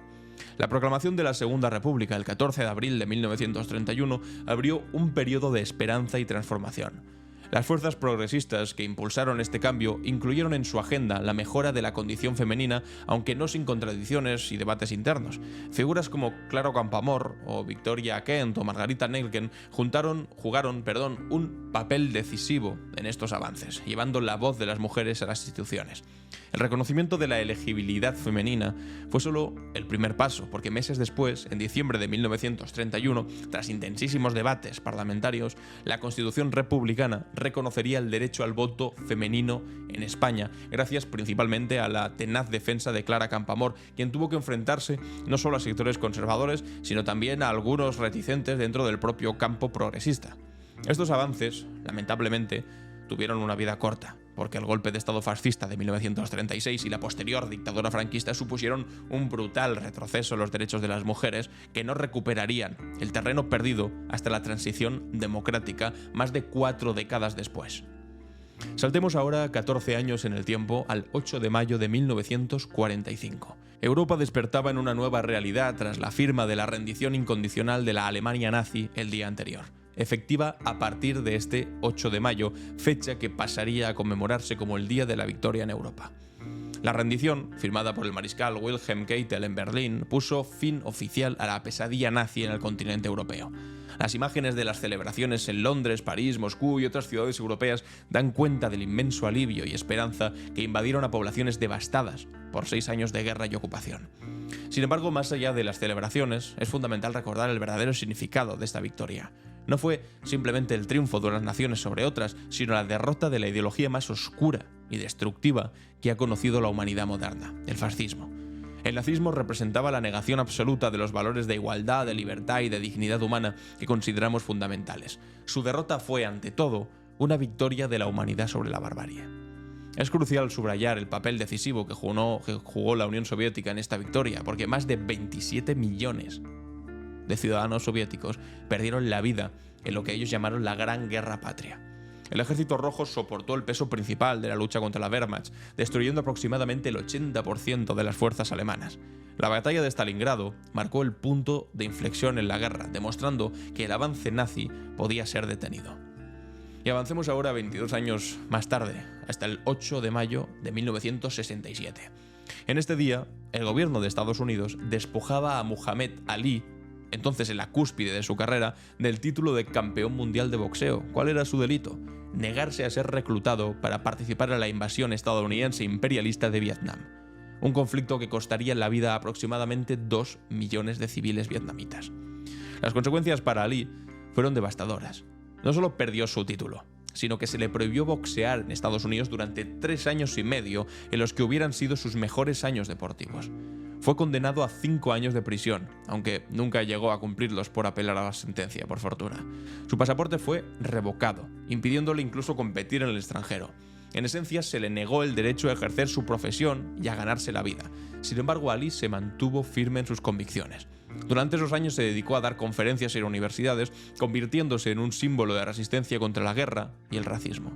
La proclamación de la Segunda República el 14 de abril de 1931 abrió un periodo de esperanza y transformación. Las fuerzas progresistas que impulsaron este cambio incluyeron en su agenda la mejora de la condición femenina, aunque no sin contradicciones y debates internos. Figuras como Clara Campoamor o Victoria Kent o Margarita Nelken jugaron un papel decisivo en estos avances, llevando la voz de las mujeres a las instituciones. El reconocimiento de la elegibilidad femenina fue solo el primer paso, porque meses después, en diciembre de 1931, tras intensísimos debates parlamentarios, la Constitución republicana reconocería el derecho al voto femenino en España, gracias principalmente a la tenaz defensa de Clara Campoamor, quien tuvo que enfrentarse no solo a sectores conservadores, sino también a algunos reticentes dentro del propio campo progresista. Estos avances, lamentablemente, tuvieron una vida corta, porque el golpe de Estado fascista de 1936 y la posterior dictadura franquista supusieron un brutal retroceso en los derechos de las mujeres que no recuperarían el terreno perdido hasta la transición democrática más de 4 décadas después. Saltemos ahora 14 años en el tiempo al 8 de mayo de 1945. Europa despertaba en una nueva realidad tras la firma de la rendición incondicional de la Alemania nazi el día anterior, efectiva a partir de este 8 de mayo, fecha que pasaría a conmemorarse como el Día de la Victoria en Europa. La rendición, firmada por el mariscal Wilhelm Keitel en Berlín, puso fin oficial a la pesadilla nazi en el continente europeo. Las imágenes de las celebraciones en Londres, París, Moscú y otras ciudades europeas dan cuenta del inmenso alivio y esperanza que invadieron a poblaciones devastadas por 6 años de guerra y ocupación. Sin embargo, más allá de las celebraciones, es fundamental recordar el verdadero significado de esta victoria. No fue simplemente el triunfo de unas naciones sobre otras, sino la derrota de la ideología más oscura y destructiva que ha conocido la humanidad moderna, el fascismo. El nazismo representaba la negación absoluta de los valores de igualdad, de libertad y de dignidad humana que consideramos fundamentales. Su derrota fue, ante todo, una victoria de la humanidad sobre la barbarie. Es crucial subrayar el papel decisivo que jugó la Unión Soviética en esta victoria, porque más de 27 millones de ciudadanos soviéticos perdieron la vida en lo que ellos llamaron la Gran Guerra Patria. El Ejército Rojo soportó el peso principal de la lucha contra la Wehrmacht, destruyendo aproximadamente el 80% de las fuerzas alemanas. La batalla de Stalingrado marcó el punto de inflexión en la guerra, demostrando que el avance nazi podía ser detenido. Y avancemos ahora 22 años más tarde, hasta el 8 de mayo de 1967. En este día, el gobierno de Estados Unidos despojaba a Muhammad Ali, entonces en la cúspide de su carrera, del título de campeón mundial de boxeo. ¿Cuál era su delito? Negarse a ser reclutado para participar en la invasión estadounidense imperialista de Vietnam. Un conflicto que costaría la vida a aproximadamente 2 millones de civiles vietnamitas. Las consecuencias para Ali fueron devastadoras. No solo perdió su título, sino que se le prohibió boxear en Estados Unidos durante 3 años y medio en los que hubieran sido sus mejores años deportivos. Fue condenado a 5 años de prisión, aunque nunca llegó a cumplirlos por apelar a la sentencia, por fortuna. Su pasaporte fue revocado, impidiéndole incluso competir en el extranjero. En esencia, se le negó el derecho a ejercer su profesión y a ganarse la vida. Sin embargo, Ali se mantuvo firme en sus convicciones. Durante esos años se dedicó a dar conferencias en universidades, convirtiéndose en un símbolo de resistencia contra la guerra y el racismo.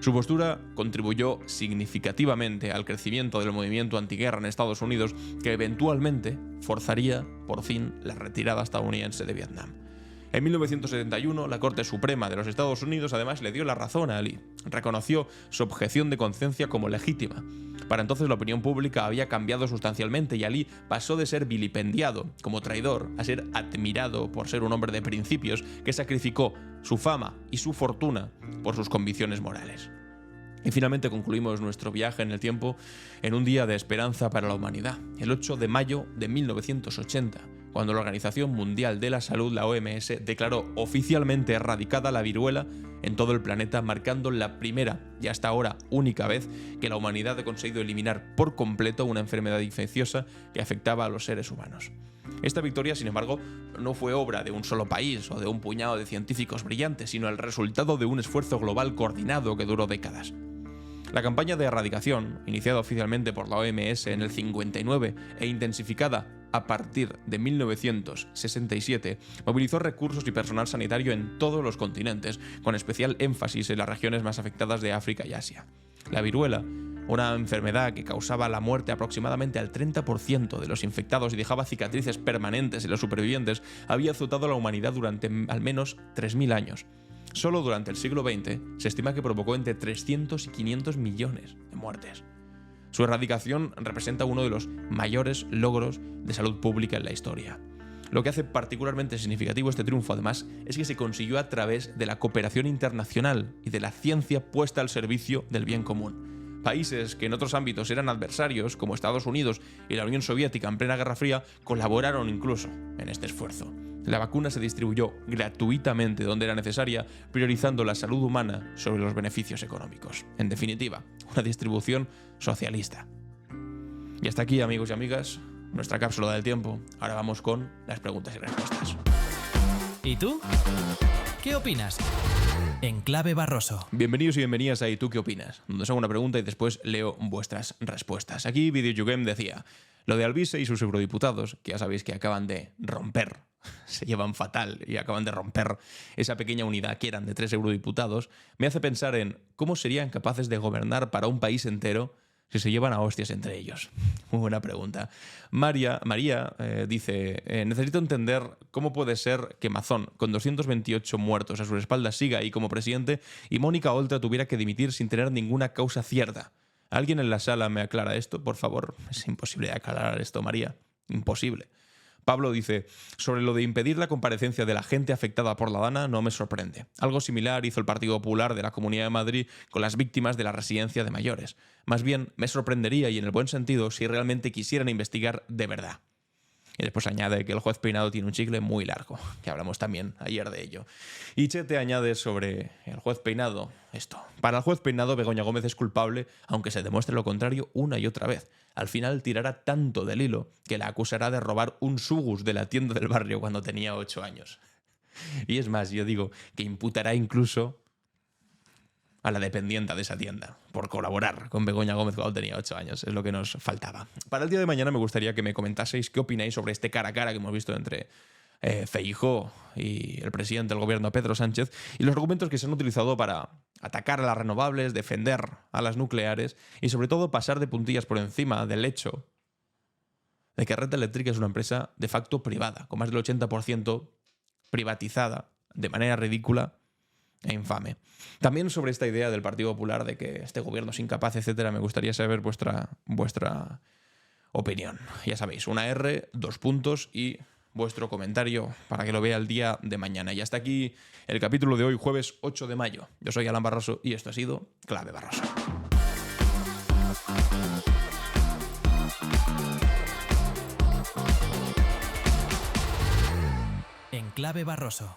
Su postura contribuyó significativamente al crecimiento del movimiento antiguerra en Estados Unidos, que eventualmente forzaría, por fin, la retirada estadounidense de Vietnam. En 1971, la Corte Suprema de los Estados Unidos además le dio la razón a Ali. Reconoció su objeción de conciencia como legítima. Para entonces la opinión pública había cambiado sustancialmente y Ali pasó de ser vilipendiado como traidor a ser admirado por ser un hombre de principios que sacrificó su fama y su fortuna por sus convicciones morales. Y finalmente concluimos nuestro viaje en el tiempo en un día de esperanza para la humanidad, el 8 de mayo de 1980, cuando la Organización Mundial de la Salud, la OMS, declaró oficialmente erradicada la viruela en todo el planeta, marcando la primera y hasta ahora única vez que la humanidad ha conseguido eliminar por completo una enfermedad infecciosa que afectaba a los seres humanos. Esta victoria, sin embargo, no fue obra de un solo país o de un puñado de científicos brillantes, sino el resultado de un esfuerzo global coordinado que duró décadas. La campaña de erradicación, iniciada oficialmente por la OMS en el 59 e intensificada a partir de 1967, movilizó recursos y personal sanitario en todos los continentes, con especial énfasis en las regiones más afectadas de África y Asia. La viruela, una enfermedad que causaba la muerte aproximadamente al 30% de los infectados y dejaba cicatrices permanentes en los supervivientes, había azotado a la humanidad durante al menos 3.000 años. Solo durante el siglo XX se estima que provocó entre 300 y 500 millones de muertes. Su erradicación representa uno de los mayores logros de salud pública en la historia. Lo que hace particularmente significativo este triunfo, además, es que se consiguió a través de la cooperación internacional y de la ciencia puesta al servicio del bien común. Países que en otros ámbitos eran adversarios, como Estados Unidos y la Unión Soviética en plena Guerra Fría, colaboraron incluso en este esfuerzo. La vacuna se distribuyó gratuitamente donde era necesaria, priorizando la salud humana sobre los beneficios económicos. En definitiva, una distribución socialista. Y hasta aquí, amigos y amigas, nuestra cápsula del tiempo. Ahora vamos con las preguntas y respuestas. ¿Y tú? ¿Qué opinas? En Clave Barroso. Bienvenidos y bienvenidas a ¿Y tú qué opinas?, donde os hago una pregunta y después leo vuestras respuestas. Aquí Videogame decía: lo de Alvise y sus eurodiputados, que ya sabéis que acaban de romper, se llevan fatal y acaban de romper esa pequeña unidad que eran de 3 eurodiputados, me hace pensar en cómo serían capaces de gobernar para un país entero si se llevan a hostias entre ellos. Muy buena pregunta. María dice: necesito entender cómo puede ser que Mazón, con 228 muertos a sus espaldas, siga ahí como presidente y Mónica Oltra tuviera que dimitir sin tener ninguna causa cierta. ¿Alguien en la sala me aclara esto, por favor? Es imposible de aclarar esto, María. Imposible. Pablo dice: sobre lo de impedir la comparecencia de la gente afectada por la Dana no me sorprende. Algo similar hizo el Partido Popular de la Comunidad de Madrid con las víctimas de la residencia de mayores. Más bien, me sorprendería, y en el buen sentido, si realmente quisieran investigar de verdad. Y después añade que el juez Peinado tiene un chicle muy largo, que hablamos también ayer de ello. Y Chete añade sobre el juez Peinado esto: para el juez Peinado, Begoña Gómez es culpable, aunque se demuestre lo contrario una y otra vez. Al final tirará tanto del hilo que la acusará de robar un sugus de la tienda del barrio cuando tenía 8 años. Y es más, yo digo que imputará incluso a la dependienta de esa tienda por colaborar con Begoña Gómez cuando tenía 8 años. Es lo que nos faltaba. Para el día de mañana me gustaría que me comentaseis qué opináis sobre este cara a cara que hemos visto entre Feijóo y el presidente del gobierno, Pedro Sánchez, y los argumentos que se han utilizado para atacar a las renovables, defender a las nucleares y sobre todo pasar de puntillas por encima del hecho de que Red Eléctrica es una empresa de facto privada, con más del 80% privatizada de manera ridícula e infame. También sobre esta idea del Partido Popular de que este gobierno es incapaz, etcétera, me gustaría saber vuestra opinión. Ya sabéis, una R, 2 puntos y vuestro comentario para que lo vea el día de mañana. Y hasta aquí el capítulo de hoy, jueves 8 de mayo. Yo soy Alan Barroso y esto ha sido Clave Barroso. En Clave Barroso.